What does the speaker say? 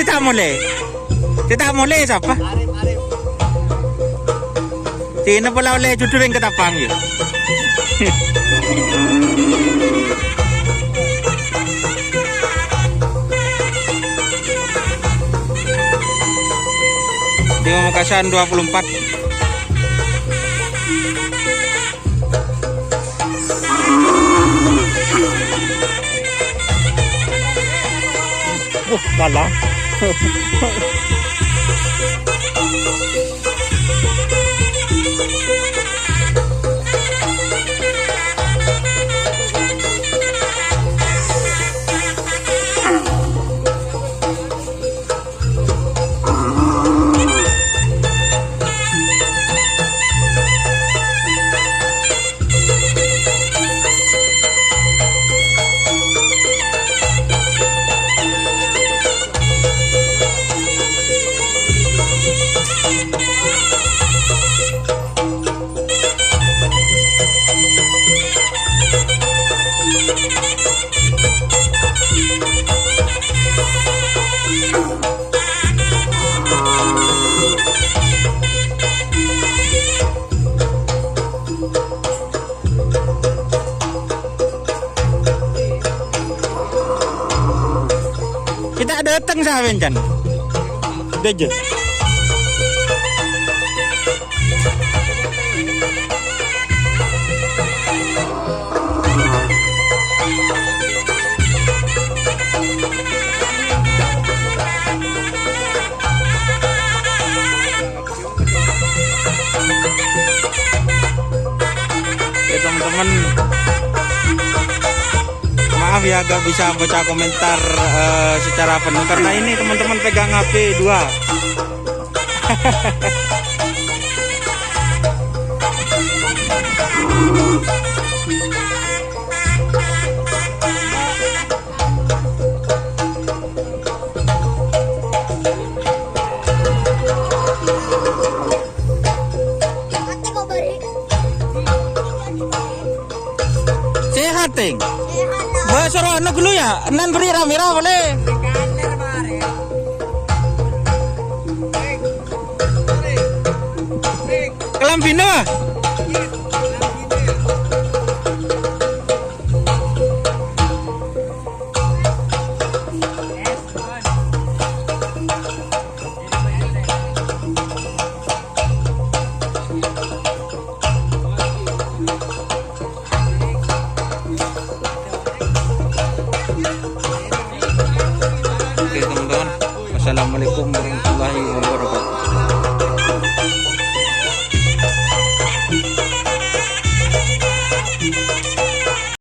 tidak mulai. Tidak mulai siapa? Sino pala oleh judul yang ketapang yuk. Di Pamekasan 24. Malah. Kita datang sa amin dyan. Dito. Teman-teman, maaf ya gak bisa baca komentar secara penuh karena ini teman-teman pegang HP 2. Sehat ting. Suruh anu dulu ya, nan beri ramira boleh. Kelambino. Oke teman-teman, wassalamualaikum warahmatullahi wabarakatuh.